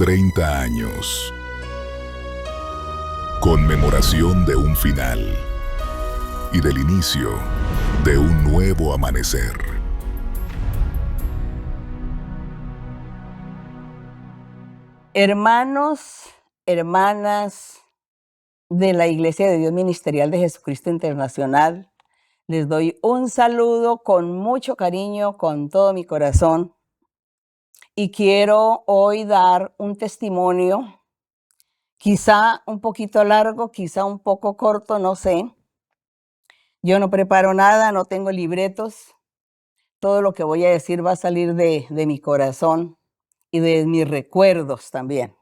30 años. Conmemoración de un final y del inicio de un nuevo amanecer. Hermanos, hermanas de la Iglesia de Dios Ministerial de Jesucristo Internacional, les doy un saludo con mucho cariño, con todo mi corazón. Y quiero hoy dar un testimonio, quizá un poquito largo, quizá un poco corto, no sé. Yo no preparo nada, no tengo libretos. Todo lo que voy a decir va a salir de mi corazón y de mis recuerdos también.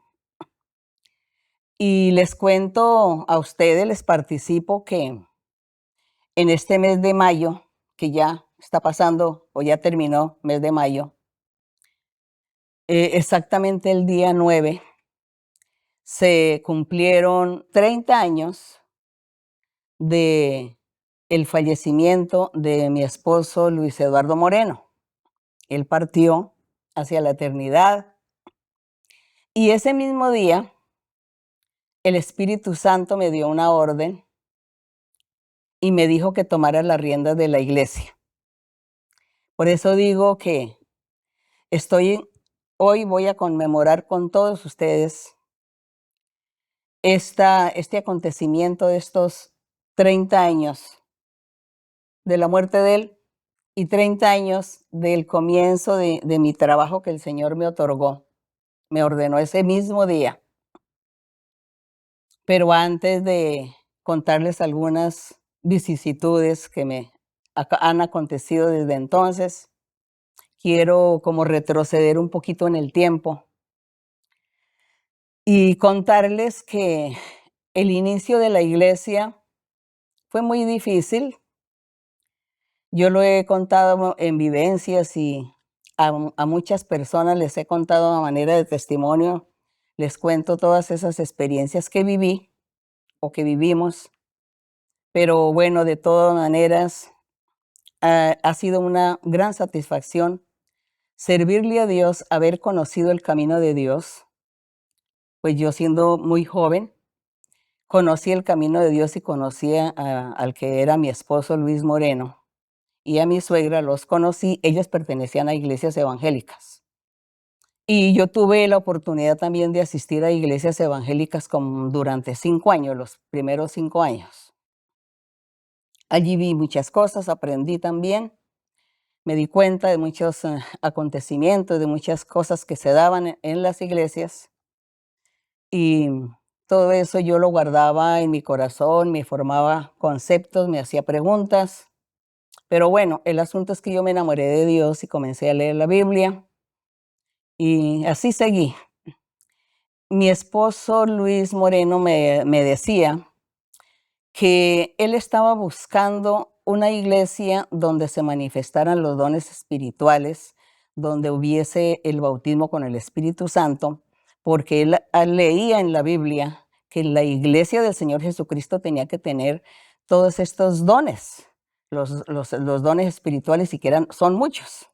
Y les cuento a ustedes, les participo que en este mes de mayo, que ya está pasando o ya terminó mes de mayo, exactamente el día 9, se cumplieron 30 años de el fallecimiento de mi esposo Luis Eduardo Moreno. Él partió hacia la eternidad y ese mismo día el Espíritu Santo me dio una orden y me dijo que tomara las riendas de la iglesia. Por eso digo que hoy voy a conmemorar con todos ustedes este acontecimiento de estos 30 años de la muerte de él y 30 años del comienzo de mi trabajo que el Señor me otorgó, me ordenó ese mismo día. Pero antes de contarles algunas vicisitudes que me han acontecido desde entonces, quiero como retroceder un poquito en el tiempo y contarles que el inicio de la iglesia fue muy difícil. Yo lo he contado en vivencias y a muchas personas les he contado a manera de testimonio, les cuento todas esas experiencias que viví o que vivimos, pero bueno, de todas maneras, ha sido una gran satisfacción servirle a Dios, haber conocido el camino de Dios. Pues yo siendo muy joven, conocí el camino de Dios y conocí al que era mi esposo Luis Moreno. Y a mi suegra los conocí, ellos pertenecían a iglesias evangélicas. Y yo tuve la oportunidad también de asistir a iglesias evangélicas durante 5 años, los primeros 5 años. Allí vi muchas cosas, aprendí también, me di cuenta de muchos acontecimientos, de muchas cosas que se daban en las iglesias. Y todo eso yo lo guardaba en mi corazón, me formaba conceptos, me hacía preguntas. Pero bueno, el asunto es que yo me enamoré de Dios y comencé a leer la Biblia y así seguí. Mi esposo Luis Moreno me decía que él estaba buscando una iglesia donde se manifestaran los dones espirituales, donde hubiese el bautismo con el Espíritu Santo, porque él leía en la Biblia que la iglesia del Señor Jesucristo tenía que tener todos estos dones, los dones espirituales, y que son muchos.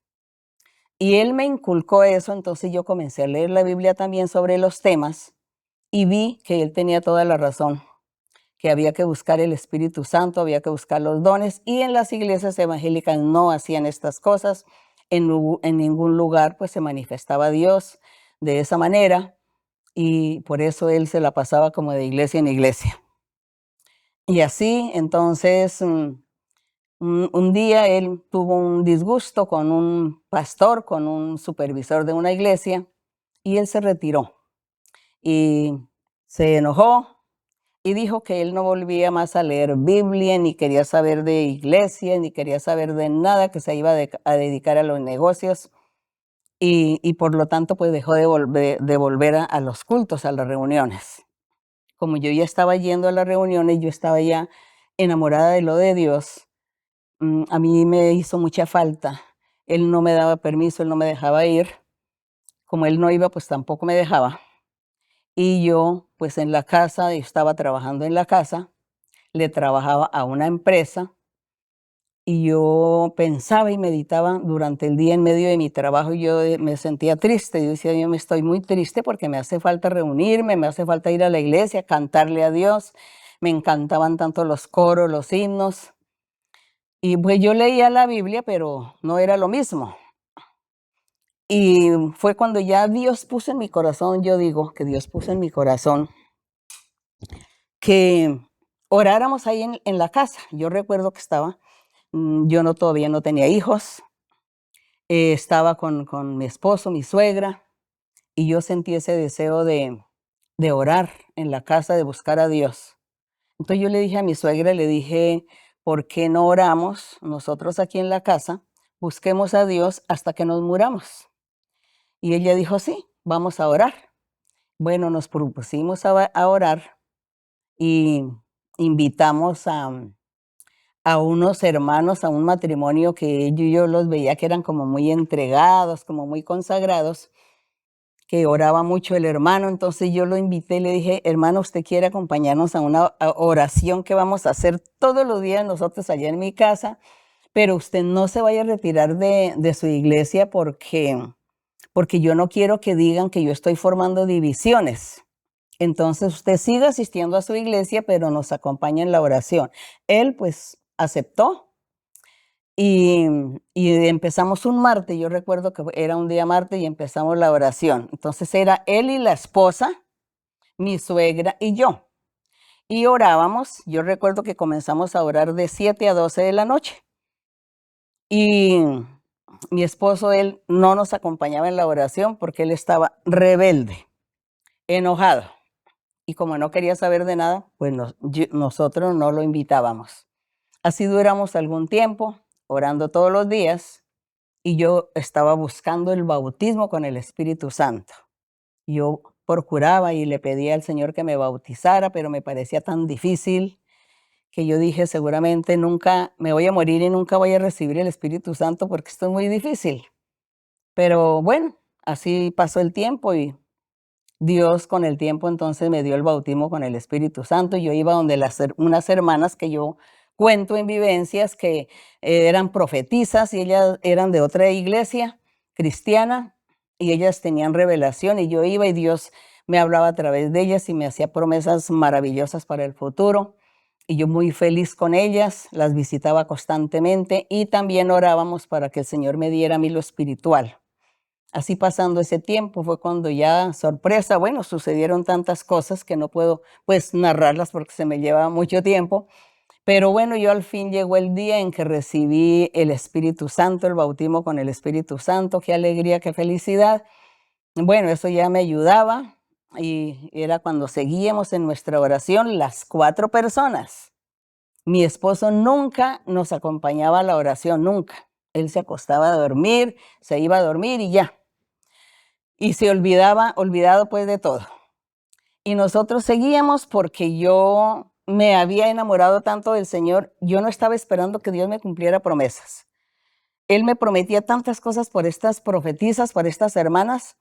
Y él me inculcó eso, entonces yo comencé a leer la Biblia también sobre los temas y vi que él tenía toda la razón, que había que buscar el Espíritu Santo, había que buscar los dones, y en las iglesias evangélicas no hacían estas cosas. En ningún lugar pues se manifestaba Dios de esa manera, y por eso él se la pasaba como de iglesia en iglesia. Y así, entonces, un día él tuvo un disgusto con un pastor, con un supervisor de una iglesia, y él se retiró y se enojó y dijo que él no volvía más a leer Biblia, ni quería saber de iglesia, ni quería saber de nada, que se iba a dedicar a los negocios, y por lo tanto pues dejó de volver a los cultos, a las reuniones. Como yo ya estaba yendo a las reuniones, yo estaba ya enamorada de lo de Dios. A mí me hizo mucha falta. Él no me daba permiso, él no me dejaba ir. Como él no iba, pues tampoco me dejaba. Y yo, pues en la casa, estaba trabajando en la casa, le trabajaba a una empresa y yo pensaba y meditaba durante el día en medio de mi trabajo y yo me sentía triste. Yo decía, yo me estoy muy triste porque me hace falta reunirme, me hace falta ir a la iglesia, cantarle a Dios. Me encantaban tanto los coros, los himnos. Y pues yo leía la Biblia, pero no era lo mismo. Y fue cuando ya Dios puso en mi corazón, yo digo que Dios puso en mi corazón que oráramos ahí en la casa. Yo recuerdo que estaba, yo no todavía no tenía hijos, estaba con mi esposo, mi suegra, y yo sentí ese deseo de orar en la casa, de buscar a Dios. Entonces yo le dije a mi suegra, le dije, ¿por qué no oramos nosotros aquí en la casa? Busquemos a Dios hasta que nos muramos. Y ella dijo, sí, vamos a orar. Bueno, nos propusimos a orar y invitamos a unos hermanos, a un matrimonio que yo los veía que eran como muy entregados, como muy consagrados, que oraba mucho el hermano. Entonces yo lo invité y le dije, hermano, ¿usted quiere acompañarnos a una oración que vamos a hacer todos los días nosotros allá en mi casa? Pero usted no se vaya a retirar de su iglesia porque yo no quiero que digan que yo estoy formando divisiones. Entonces usted siga asistiendo a su iglesia, pero nos acompaña en la oración. Él pues aceptó y, y empezamos un martes. Yo recuerdo que era un día martes y empezamos la oración. Entonces era él y la esposa, mi suegra y yo. Y orábamos. Yo recuerdo que comenzamos a orar de 7 a 12 de la noche. Y mi esposo, él no nos acompañaba en la oración porque él estaba rebelde, enojado. Y como no quería saber de nada, pues nosotros no lo invitábamos. Así duramos algún tiempo, orando todos los días, y yo estaba buscando el bautismo con el Espíritu Santo. Yo procuraba y le pedía al Señor que me bautizara, pero me parecía tan difícil que yo dije, seguramente nunca me voy a morir y nunca voy a recibir el Espíritu Santo porque esto es muy difícil. Pero bueno, así pasó el tiempo y Dios con el tiempo entonces me dio el bautismo con el Espíritu Santo. Yo iba donde unas hermanas que yo cuento en vivencias que eran profetisas y ellas eran de otra iglesia cristiana y ellas tenían revelación y yo iba y Dios me hablaba a través de ellas y me hacía promesas maravillosas para el futuro. Y yo muy feliz con ellas, las visitaba constantemente y también orábamos para que el Señor me diera a mí lo espiritual. Así pasando ese tiempo fue cuando ya, sorpresa, bueno, sucedieron tantas cosas que no puedo pues narrarlas porque se me lleva mucho tiempo, pero bueno, yo al fin llegó el día en que recibí el Espíritu Santo, el bautismo con el Espíritu Santo, qué alegría, qué felicidad. Bueno, eso ya me ayudaba y era cuando seguíamos en nuestra oración las 4 personas. Mi esposo nunca nos acompañaba a la oración, nunca. Él se acostaba a dormir, se iba a dormir y ya. Y se olvidado pues de todo. Y nosotros seguíamos porque yo me había enamorado tanto del Señor, yo no estaba esperando que Dios me cumpliera promesas. Él me prometía tantas cosas por estas profetisas, por estas hermanas,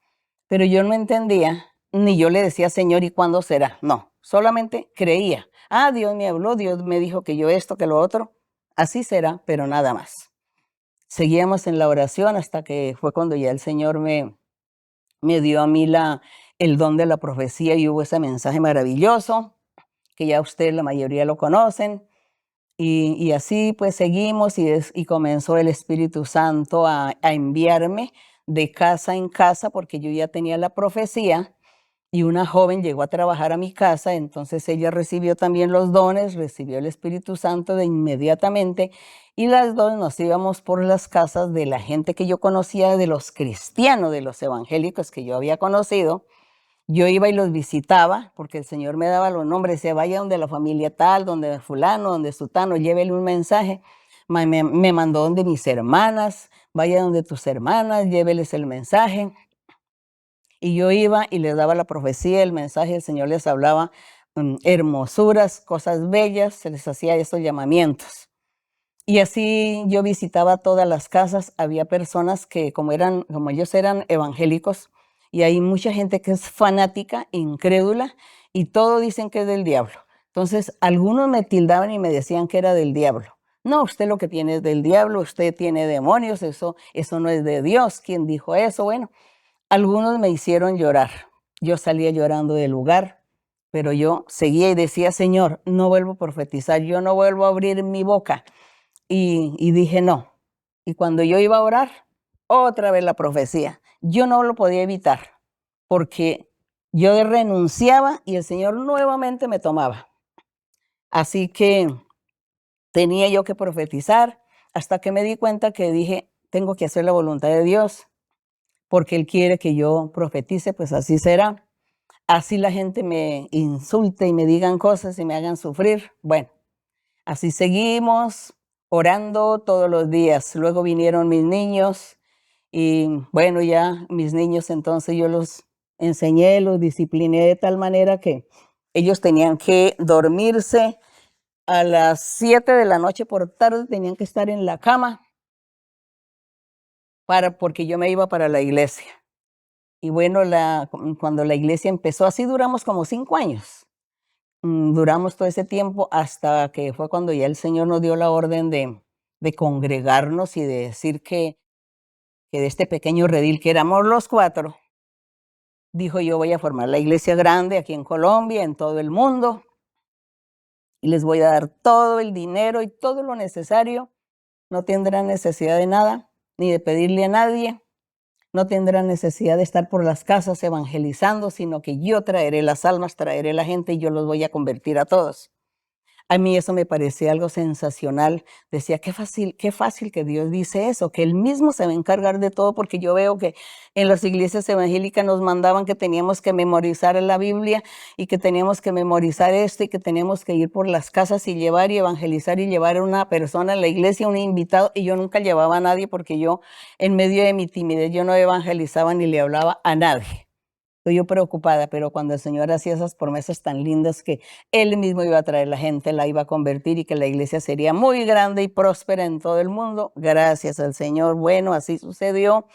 pero yo no entendía, ni yo le decía, Señor, ¿y cuándo será? No, solamente creía. Ah, Dios me habló, Dios me dijo que yo esto, que lo otro. Así será, pero nada más. Seguíamos en la oración hasta que fue cuando ya el Señor me dio a mí el don de la profecía y hubo ese mensaje maravilloso, que ya ustedes la mayoría lo conocen. Y así pues seguimos y comenzó el Espíritu Santo a enviarme de casa en casa porque yo ya tenía la profecía y una joven llegó a trabajar a mi casa, entonces ella recibió también los dones, recibió el Espíritu Santo de inmediatamente y las dos nos íbamos por las casas de la gente que yo conocía, de los cristianos, de los evangélicos que yo había conocido. Yo iba y los visitaba porque el Señor me daba los nombres, decía, vaya donde la familia tal, donde fulano, donde sutano, llévele un mensaje. Me mandó donde mis hermanas, vaya donde tus hermanas, lléveles el mensaje. Y yo iba y les daba la profecía, el mensaje, el Señor les hablaba hermosuras, cosas bellas, se les hacía estos llamamientos. Y así yo visitaba todas las casas, había personas que como ellos eran evangélicos, y hay mucha gente que es fanática, incrédula, y todo dicen que es del diablo. Entonces, algunos me tildaban y me decían que era del diablo. no, usted lo que tiene es del diablo, usted tiene demonios, eso no es de Dios. ¿Quién dijo eso? Bueno, algunos me hicieron llorar. Yo salía llorando del lugar, pero yo seguía y decía, Señor, no vuelvo a profetizar, yo no vuelvo a abrir mi boca. Y dije, no. Y cuando yo iba a orar, otra vez la profecía. Yo no lo podía evitar, porque yo renunciaba y el Señor nuevamente me tomaba. Así que tenía yo que profetizar hasta que me di cuenta que dije, tengo que hacer la voluntad de Dios, porque Él quiere que yo profetice, pues así será. Así la gente me insulte y me digan cosas y me hagan sufrir. Bueno, así seguimos orando todos los días. Luego vinieron mis niños y bueno, ya mis niños entonces yo los enseñé, los discipliné de tal manera que ellos tenían que dormirse a las 7 de la noche por tarde, tenían que estar en la cama porque yo me iba para la iglesia. Y bueno, cuando la iglesia empezó, así duramos como 5 años. Duramos todo ese tiempo hasta que fue cuando ya el Señor nos dio la orden de congregarnos y de decir que de este pequeño redil que éramos los 4, dijo yo voy a formar la iglesia grande aquí en Colombia, en todo el mundo, y les voy a dar todo el dinero y todo lo necesario. No tendrán necesidad de nada, ni de pedirle a nadie. No tendrán necesidad de estar por las casas evangelizando, sino que yo traeré las almas, traeré la gente y yo los voy a convertir a todos. A mí eso me parecía algo sensacional. Decía, qué fácil que Dios dice eso, que Él mismo se va a encargar de todo, porque yo veo que en las iglesias evangélicas nos mandaban que teníamos que memorizar la Biblia y que teníamos que memorizar esto y que teníamos que ir por las casas y llevar y evangelizar y llevar a una persona a la iglesia, un invitado, y yo nunca llevaba a nadie porque yo, en medio de mi timidez, yo no evangelizaba ni le hablaba a nadie. Estoy yo preocupada, pero cuando el Señor hacía esas promesas tan lindas que Él mismo iba a traer la gente, la iba a convertir y que la iglesia sería muy grande y próspera en todo el mundo, gracias al Señor. Bueno, así sucedió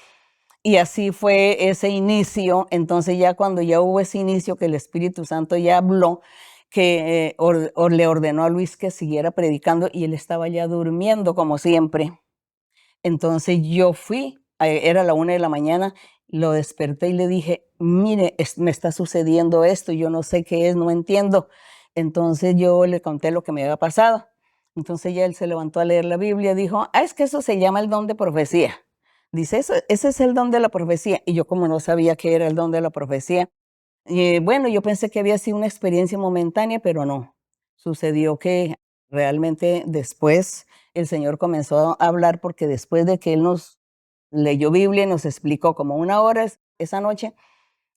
y así fue ese inicio. Entonces ya cuando ya hubo ese inicio que el Espíritu Santo ya habló, que le ordenó a Luis que siguiera predicando y él estaba ya durmiendo como siempre. Entonces yo fui, era la 1 de la mañana, lo desperté y le dije, mire, me está sucediendo esto, yo no sé qué es, no entiendo. Entonces yo le conté lo que me había pasado. Entonces ya él se levantó a leer la Biblia, dijo, es que eso se llama el don de profecía. Dice, ese es el don de la profecía. Y yo como no sabía qué era el don de la profecía, bueno, yo pensé que había sido una experiencia momentánea, pero no. Sucedió que realmente después el Señor comenzó a hablar, porque después de que Él nos leyó Biblia y nos explicó como 1 hora esa noche,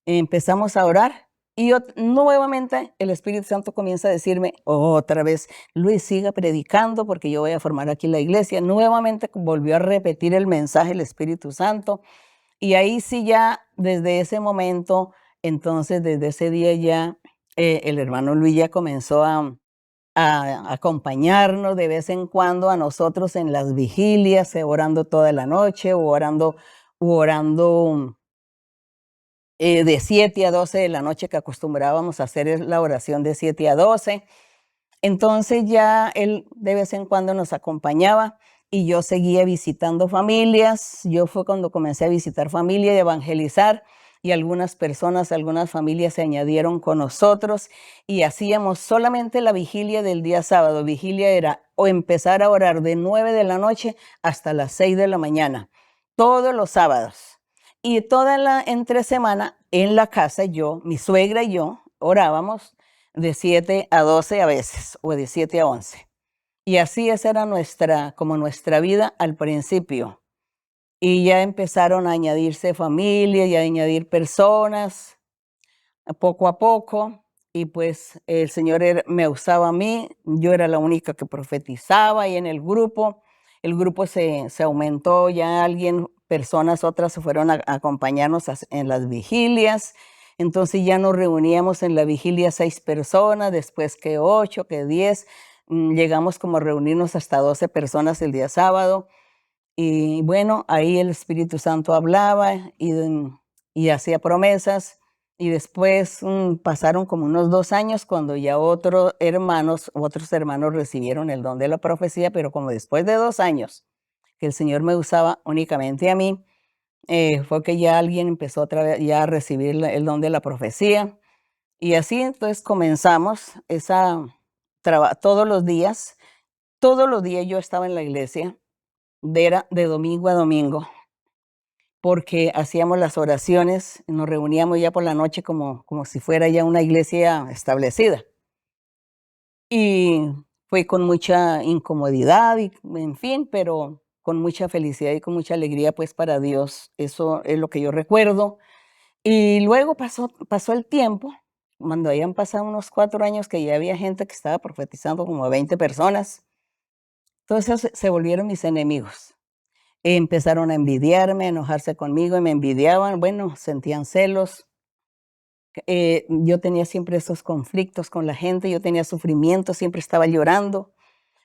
empezamos a orar y nuevamente el Espíritu Santo comienza a decirme otra vez, Luis, siga predicando porque yo voy a formar aquí la iglesia. Nuevamente volvió a repetir el mensaje el Espíritu Santo. Y ahí sí ya, desde ese momento, entonces desde ese día ya, el hermano Luis ya comenzó a acompañarnos de vez en cuando a nosotros en las vigilias, orando toda la noche, u orando de 7 a 12 de la noche, que acostumbrábamos a hacer la oración de 7 a 12. Entonces ya él de vez en cuando nos acompañaba y yo seguía visitando familias. Yo fue cuando comencé a visitar familia y evangelizar, y algunas personas, algunas familias se añadieron con nosotros y hacíamos solamente la vigilia del día sábado. Vigilia era o empezar a orar de 9 de la noche hasta las 6 de la mañana, todos los sábados. Y toda la entre semana en la casa, mi suegra y yo orábamos de 7 a 12 a veces, o de 7 a 11. Y así esa era como nuestra vida al principio. Y ya empezaron a añadirse familias y a añadir personas poco a poco. Y pues el Señor me usaba a mí, yo era la única que profetizaba, y en el grupo se aumentó, ya personas otras se fueron a acompañarnos en las vigilias. Entonces ya nos reuníamos en la vigilia 6 personas, después que 8, que 10. Llegamos como a reunirnos hasta 12 personas el día sábado. Y bueno, ahí el Espíritu Santo hablaba y hacía promesas. Y después pasaron como unos 2 años cuando ya otros hermanos recibieron el don de la profecía, pero como después de 2 años que el Señor me usaba únicamente a mí, fue que ya alguien empezó otra vez ya a recibir el don de la profecía. Y así entonces comenzamos todos los días yo estaba en la iglesia, era de domingo a domingo, porque hacíamos las oraciones, nos reuníamos ya por la noche como si fuera ya una iglesia establecida. Y fue con mucha incomodidad y, en fin, pero con mucha felicidad y con mucha alegría, pues, para Dios. Eso es lo que yo recuerdo. Y luego pasó el tiempo, cuando habían pasado unos 4 años que ya había gente que estaba profetizando, como 20 personas. Entonces, se volvieron mis enemigos. Empezaron a envidiarme, a enojarse conmigo y me envidiaban, bueno, sentían celos. Yo tenía siempre esos conflictos con la gente, yo tenía sufrimiento, siempre estaba llorando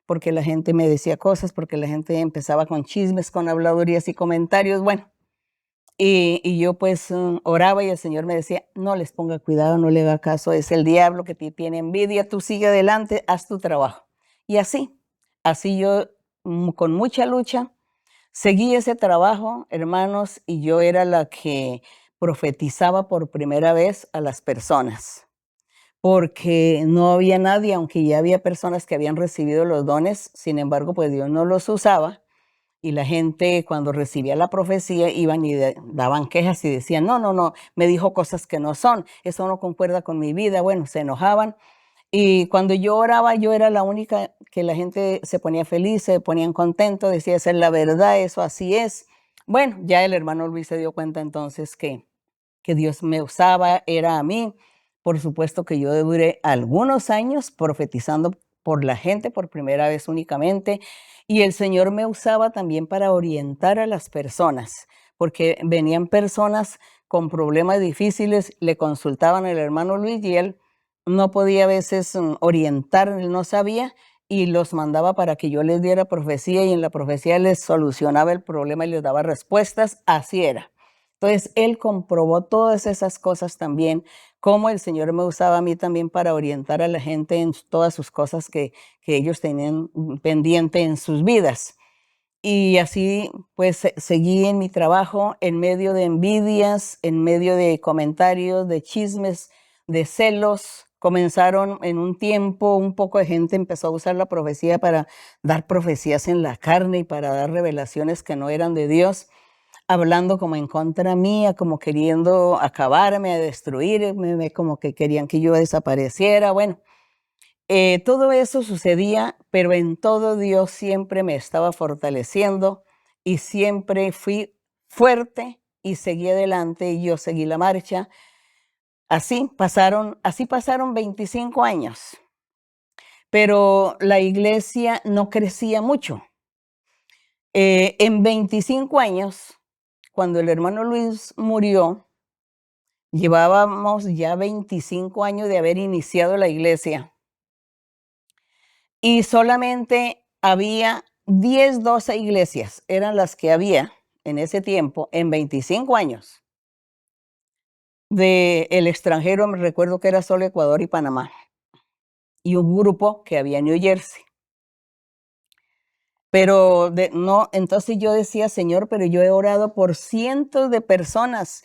porque la gente me decía cosas, porque la gente empezaba con chismes, con habladurías y comentarios, bueno. Y yo pues oraba y el Señor me decía, no les ponga cuidado, no le haga caso, es el diablo que te tiene envidia, tú sigue adelante, haz tu trabajo. Y así yo con mucha lucha seguí ese trabajo, hermanos, y yo era la que profetizaba por primera vez a las personas, porque no había nadie, aunque ya había personas que habían recibido los dones, sin embargo, pues Dios no los usaba. Y la gente cuando recibía la profecía iban y daban quejas y decían, no, no, no, me dijo cosas que no son, eso no concuerda con mi vida. Bueno, se enojaban. Y cuando yo oraba, yo era la única que la gente se ponía feliz, se ponían contentos, decía, esa es la verdad, eso así es. Bueno, ya el hermano Luis se dio cuenta entonces que Dios me usaba, era a mí. Por supuesto que yo duré algunos años profetizando por la gente por primera vez únicamente, y el Señor me usaba también para orientar a las personas, porque venían personas con problemas difíciles, le consultaban al hermano Luis y él no podía a veces orientar, él no sabía, y los mandaba para que yo les diera profecía y en la profecía les solucionaba el problema y les daba respuestas, así era. Entonces, él comprobó todas esas cosas también, cómo el Señor me usaba a mí también para orientar a la gente en todas sus cosas que ellos tenían pendiente en sus vidas. Y así, pues, seguí en mi trabajo en medio de envidias, en medio de comentarios, de chismes, de celos. Comenzaron en un tiempo, un poco de gente empezó a usar la profecía para dar profecías en la carne y para dar revelaciones que no eran de Dios, hablando como en contra mía, como queriendo acabarme, a destruirme, como que querían que yo desapareciera. Bueno, todo eso sucedía, pero en todo Dios siempre me estaba fortaleciendo y siempre fui fuerte y seguí adelante y yo seguí la marcha. Así pasaron 25 años, pero la iglesia no crecía mucho. En 25 años, cuando el hermano Luis murió, llevábamos ya 25 años de haber iniciado la iglesia y solamente había 10, 12 iglesias, eran las que había en ese tiempo, en 25 años. Del extranjero me recuerdo que era solo Ecuador y Panamá, y un grupo que había en New Jersey. Pero no, entonces yo decía, Señor, pero yo he orado por cientos de personas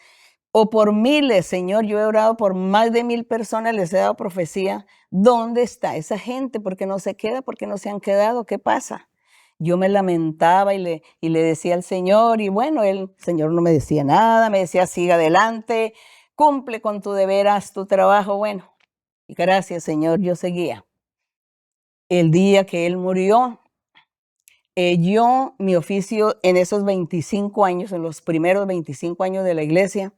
o por miles, Señor, yo he orado por más de 1000 personas, les he dado profecía. ¿Dónde está esa gente? ¿Por qué no se queda? ¿Por qué no se han quedado? ¿Qué pasa? Yo me lamentaba y le decía al Señor, y bueno, el Señor no me decía nada, me decía, siga adelante, cumple con tu deber, haz tu trabajo. Bueno, y gracias, Señor, yo seguía. El día que Él murió, mi oficio en esos 25 años, en los primeros 25 años de la iglesia,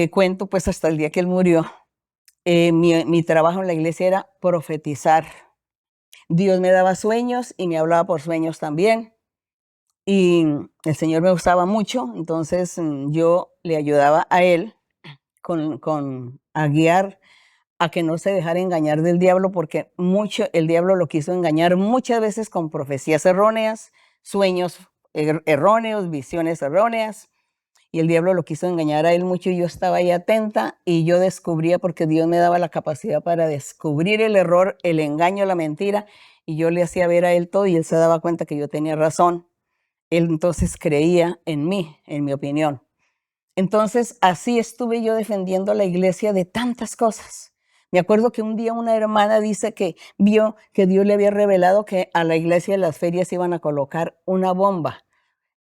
cuento pues hasta el día que Él murió, mi trabajo en la iglesia era profetizar. Dios me daba sueños y me hablaba por sueños también. Y el Señor me usaba mucho, entonces yo le ayudaba a Él a guiar a que no se dejara engañar del diablo, porque el diablo lo quiso engañar muchas veces con profecías erróneas, sueños erróneos, visiones erróneas. y el diablo lo quiso engañar a él mucho y yo estaba ahí atenta y yo descubría, porque Dios me daba la capacidad para descubrir el error, el engaño, la mentira, y yo le hacía ver a él todo y él se daba cuenta que yo tenía razón. Él entonces creía en mí, en mi opinión. Entonces, así estuve yo defendiendo a la iglesia de tantas cosas. Me acuerdo que un día una hermana dice que vio que Dios le había revelado que a la iglesia de las ferias iban a colocar una bomba.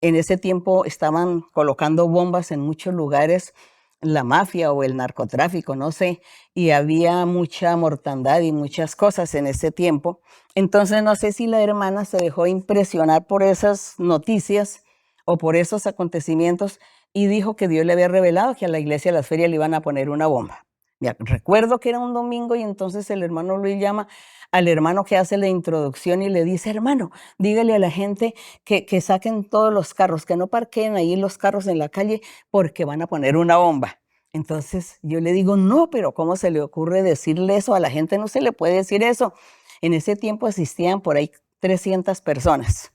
En ese tiempo estaban colocando bombas en muchos lugares, la mafia o el narcotráfico, no sé, y había mucha mortandad y muchas cosas en ese tiempo. Entonces, no sé si la hermana se dejó impresionar por esas noticias o por esos acontecimientos y dijo que Dios le había revelado que a la iglesia de las ferias le iban a poner una bomba. Recuerdo que era un domingo y entonces el hermano Luis llama al hermano que hace la introducción y le dice, hermano, dígale a la gente que saquen todos los carros, que no parqueen ahí los carros en la calle porque van a poner una bomba. Entonces yo le digo, no, pero ¿cómo se le ocurre decirle eso? A la gente no se le puede decir eso. En ese tiempo asistían por ahí 300 personas.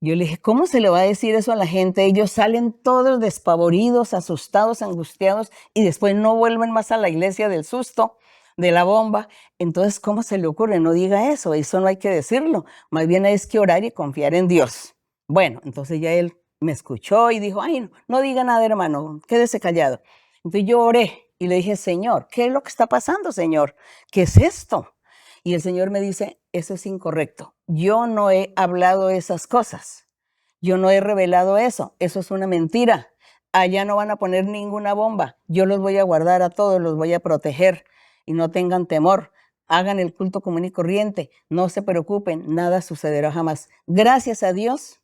Yo le dije, ¿cómo se le va a decir eso a la gente? Ellos salen todos despavoridos, asustados, angustiados y después no vuelven más a la iglesia del susto de la bomba. Entonces, ¿cómo se le ocurre? No diga eso no hay que decirlo. Más bien es que orar y confiar en Dios. Bueno, entonces ya él me escuchó y dijo, ay, no diga nada, hermano, quédese callado. Entonces yo oré y le dije, Señor, ¿qué es lo que está pasando, Señor? ¿Qué es esto? Y el Señor me dice, eso es incorrecto. Yo no he hablado esas cosas. Yo no he revelado eso. Eso es una mentira. Allá no van a poner ninguna bomba. Yo los voy a guardar a todos, los voy a proteger y no tengan temor. Hagan el culto común y corriente. No se preocupen, nada sucederá jamás. Gracias a Dios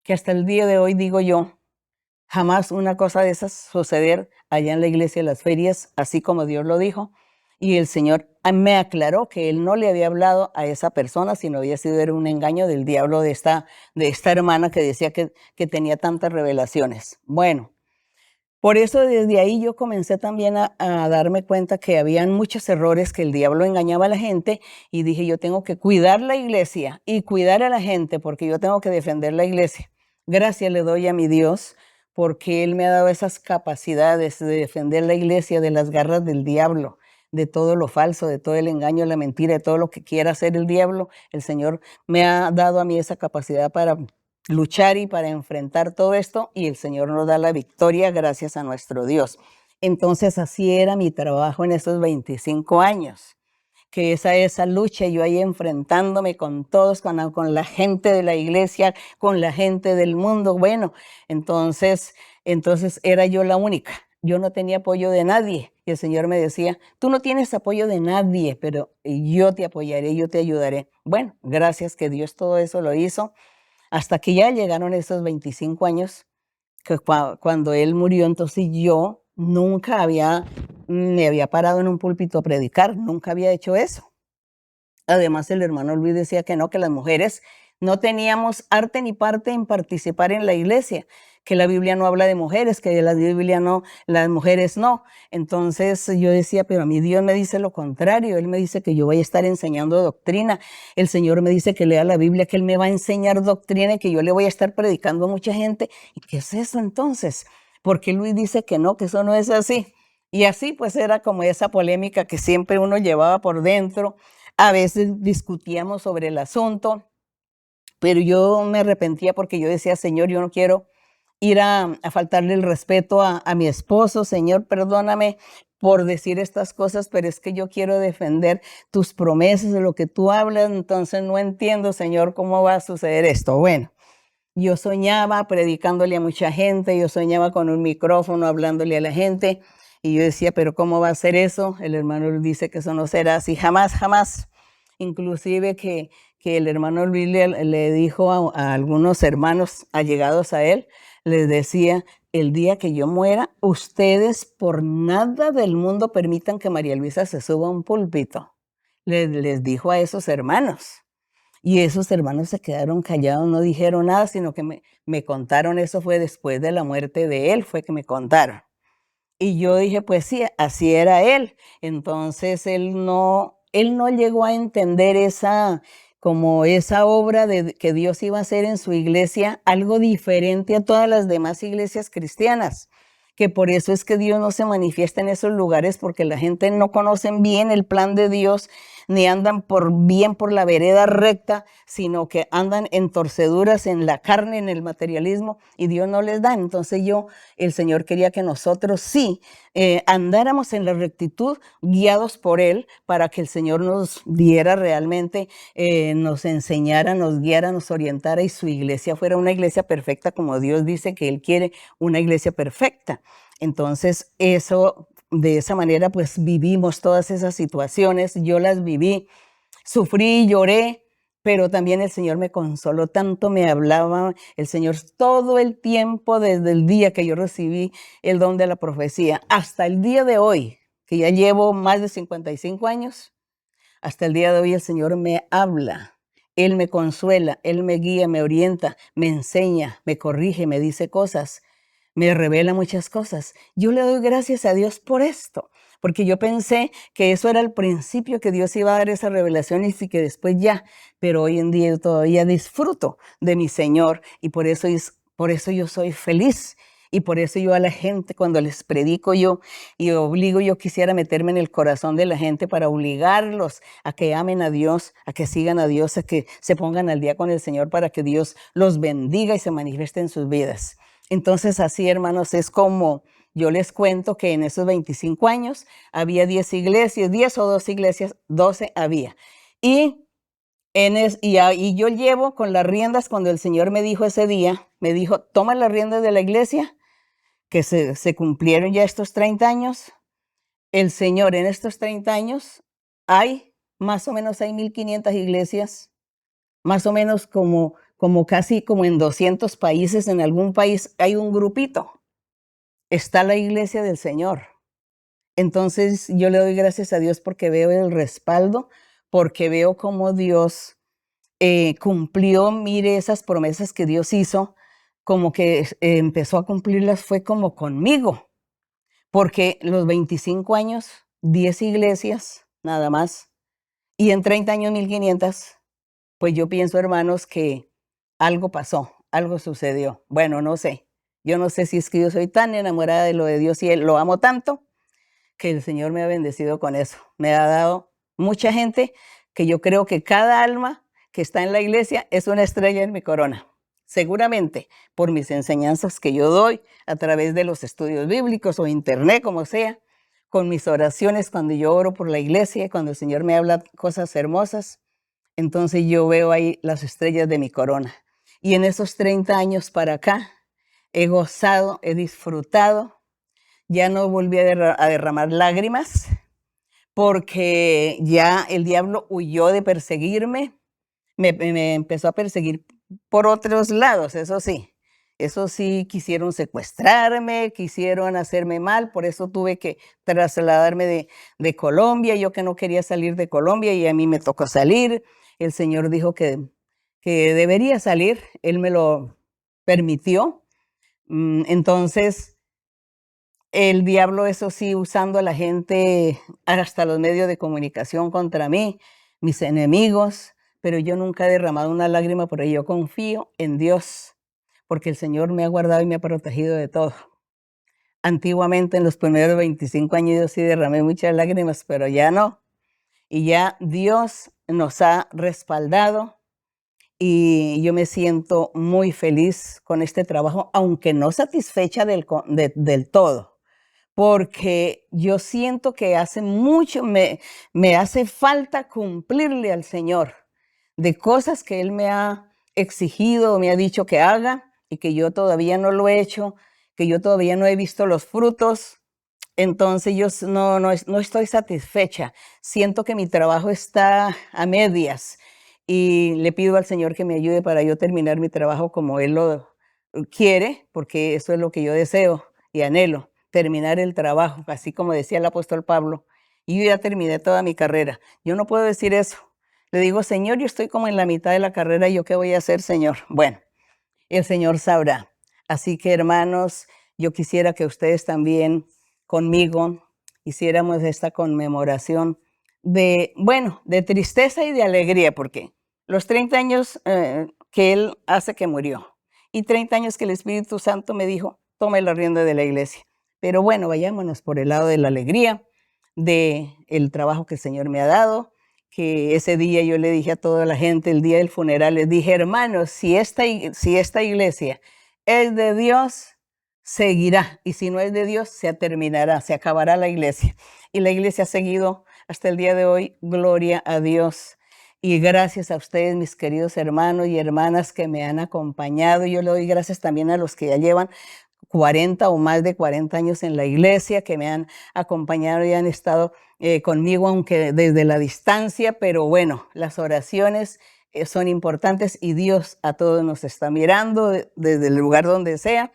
que hasta el día de hoy digo yo, jamás una cosa de esas suceder allá en la iglesia de las ferias, así como Dios lo dijo. Y el Señor me aclaró que Él no le había hablado a esa persona, sino había sido era un engaño del diablo de esta hermana que decía que tenía tantas revelaciones. Bueno, por eso desde ahí yo comencé también a darme cuenta que habían muchos errores, que el diablo engañaba a la gente y dije, yo tengo que cuidar la iglesia y cuidar a la gente porque yo tengo que defender la iglesia. Gracias le doy a mi Dios porque Él me ha dado esas capacidades de defender la iglesia de las garras del diablo, de todo lo falso, de todo el engaño, la mentira, de todo lo que quiera hacer el diablo. El Señor me ha dado a mí esa capacidad para luchar y para enfrentar todo esto y el Señor nos da la victoria gracias a nuestro Dios. Entonces así era mi trabajo en estos 25 años, que esa lucha, yo ahí enfrentándome con todos, con la gente de la iglesia, con la gente del mundo. Bueno, entonces era yo la única. Yo no tenía apoyo de nadie. Y el Señor me decía, tú no tienes apoyo de nadie, pero yo te apoyaré, yo te ayudaré. Bueno, gracias que Dios todo eso lo hizo. Hasta que ya llegaron esos 25 años, que cuando él murió, entonces yo nunca me había parado en un púlpito a predicar, nunca había hecho eso. Además, el hermano Luis decía que no, que las mujeres no teníamos arte ni parte en participar en la iglesia, que la Biblia no habla de mujeres, que la Biblia no, las mujeres no. Entonces yo decía, pero a mí Dios me dice lo contrario, Él me dice que yo voy a estar enseñando doctrina, el Señor me dice que lea la Biblia, que Él me va a enseñar doctrina y que yo le voy a estar predicando a mucha gente. ¿Y qué es eso entonces? Porque Luis dice que no, que eso no es así. Y así pues era como esa polémica que siempre uno llevaba por dentro. A veces discutíamos sobre el asunto, pero yo me arrepentía porque yo decía, Señor, yo no quiero ir a faltarle el respeto a mi esposo. Señor, perdóname por decir estas cosas, pero es que yo quiero defender tus promesas de lo que tú hablas, entonces no entiendo, Señor, cómo va a suceder esto. Bueno, yo soñaba predicándole a mucha gente, yo soñaba con un micrófono hablándole a la gente, y yo decía, pero ¿cómo va a ser eso? El hermano dice que eso no será así, jamás, jamás. Inclusive que el hermano Luis le dijo a algunos hermanos allegados a él, les decía, el día que yo muera, ustedes por nada del mundo permitan que María Luisa se suba a un púlpito. Les dijo a esos hermanos. Y esos hermanos se quedaron callados, no dijeron nada, sino que me contaron, eso fue después de la muerte de él, fue que me contaron. Y yo dije, pues sí, así era él. Entonces él no llegó a entender como esa obra que Dios iba a hacer en su iglesia, algo diferente a todas las demás iglesias cristianas. que por eso es que Dios no se manifiesta en esos lugares, porque la gente no conoce bien el plan de Dios, ni andan por la vereda recta, sino que andan en torceduras, en la carne, en el materialismo, y Dios no les da. Entonces el Señor quería que nosotros sí andáramos en la rectitud, guiados por Él, para que el Señor nos diera realmente, nos enseñara, nos guiara, nos orientara, y su iglesia fuera una iglesia perfecta, como Dios dice que Él quiere una iglesia perfecta. Entonces, de esa manera, pues vivimos todas esas situaciones, yo las viví, sufrí, lloré, pero también el Señor me consoló tanto, me hablaba el Señor todo el tiempo, desde el día que yo recibí el don de la profecía, hasta el día de hoy, que ya llevo más de 55 años, hasta el día de hoy el Señor me habla, Él me consuela, Él me guía, me orienta, me enseña, me corrige, me dice cosas, me revela muchas cosas. Yo le doy gracias a Dios por esto, porque yo pensé que eso era el principio, que Dios iba a dar esa revelación y sí que después ya, pero hoy en día yo todavía disfruto de mi Señor, y por eso yo soy feliz. Y por eso yo a la gente, cuando les predico yo quisiera meterme en el corazón de la gente para obligarlos a que amen a Dios, a que sigan a Dios, a que se pongan al día con el Señor, para que Dios los bendiga y se manifieste en sus vidas. Entonces, así, hermanos, es como yo les cuento que en esos 25 años había 10 iglesias, 10 o 12 iglesias, 12 había. Y yo llevo con las riendas, cuando el Señor me dijo ese día, me dijo, toma las riendas de la iglesia, que se cumplieron ya estos 30 años. El Señor, en estos 30 años, más o menos hay 1,500 iglesias, más o menos casi como en 200 países, en algún país hay un grupito. Está la iglesia del Señor. Entonces yo le doy gracias a Dios porque veo el respaldo, porque veo cómo Dios cumplió, mire, esas promesas que Dios hizo, como que empezó a cumplirlas, fue como conmigo, porque los 25 años, 10 iglesias, nada más, y en 30 años 1,500, pues yo pienso, hermanos, que algo pasó, algo sucedió. Bueno, no sé, yo no sé si es que yo soy tan enamorada de lo de Dios y lo amo tanto, que el Señor me ha bendecido con eso. Me ha dado mucha gente, que yo creo que cada alma que está en la iglesia es una estrella en mi corona. Seguramente por mis enseñanzas que yo doy a través de los estudios bíblicos o internet, como sea, con mis oraciones cuando yo oro por la iglesia, cuando el Señor me habla cosas hermosas, entonces yo veo ahí las estrellas de mi corona. Y en esos 30 años para acá he gozado, he disfrutado, ya no volví a derramar lágrimas, porque ya el diablo huyó de perseguirme, me empezó a perseguir por otros lados, eso sí, quisieron secuestrarme, quisieron hacerme mal, por eso tuve que trasladarme de Colombia, yo que no quería salir de Colombia y a mí me tocó salir. El Señor dijo que debería salir, Él me lo permitió. Entonces, el diablo, eso sí, usando a la gente, hasta los medios de comunicación contra mí, mis enemigos, pero yo nunca he derramado una lágrima, porque yo confío en Dios, porque el Señor me ha guardado y me ha protegido de todo. Antiguamente, en los primeros 25 años, yo sí derramé muchas lágrimas, pero ya no. Y ya Dios nos ha respaldado, y yo me siento muy feliz con este trabajo, aunque no satisfecha del todo, porque yo siento que hace mucho, me hace falta cumplirle al Señor de cosas que Él me ha exigido, me ha dicho que haga, y que yo todavía no lo he hecho, que yo todavía no he visto los frutos. Entonces yo no estoy satisfecha. Siento que mi trabajo está a medias, y le pido al Señor que me ayude para yo terminar mi trabajo como Él lo quiere, porque eso es lo que yo deseo y anhelo, terminar el trabajo, así como decía el apóstol Pablo. Y yo ya terminé toda mi carrera. Yo no puedo decir eso. Le digo, Señor, yo estoy como en la mitad de la carrera, ¿y yo qué voy a hacer, Señor? Bueno, el Señor sabrá. Así que, hermanos, yo quisiera que ustedes también conmigo hiciéramos esta conmemoración de tristeza y de alegría, porque los 30 años que Él hace que murió, y 30 años que el Espíritu Santo me dijo, tome la rienda de la iglesia. Pero bueno, vayámonos por el lado de la alegría, del trabajo que el Señor me ha dado, que ese día yo le dije a toda la gente, el día del funeral, les dije, hermanos, si esta iglesia es de Dios, seguirá, y si no es de Dios, se terminará, se acabará la iglesia. Y la iglesia ha seguido hasta el día de hoy, gloria a Dios. Y gracias a ustedes, mis queridos hermanos y hermanas que me han acompañado. Yo le doy gracias también a los que ya llevan 40 o más de 40 años en la iglesia, que me han acompañado y han estado conmigo, aunque desde la distancia, pero bueno, las oraciones son importantes y Dios a todos nos está mirando desde el lugar donde sea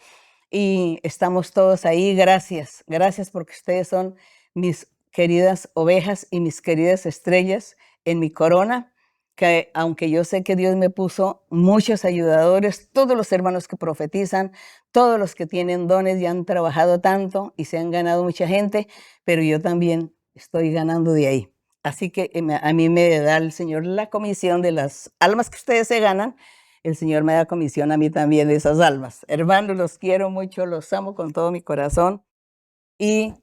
y estamos todos ahí. Gracias, gracias porque ustedes son mis queridas ovejas y mis queridas estrellas en mi corona, que aunque yo sé que Dios me puso muchos ayudadores, todos los hermanos que profetizan, todos los que tienen dones y han trabajado tanto y se han ganado mucha gente, pero yo también estoy ganando de ahí. Así que a mí me da el Señor la comisión de las almas que ustedes se ganan. El Señor me da comisión a mí también de esas almas. Hermanos, los quiero mucho, los amo con todo mi corazón y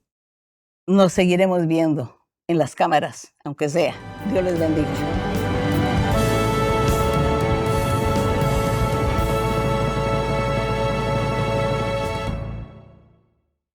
nos seguiremos viendo en las cámaras, aunque sea. Dios les bendiga.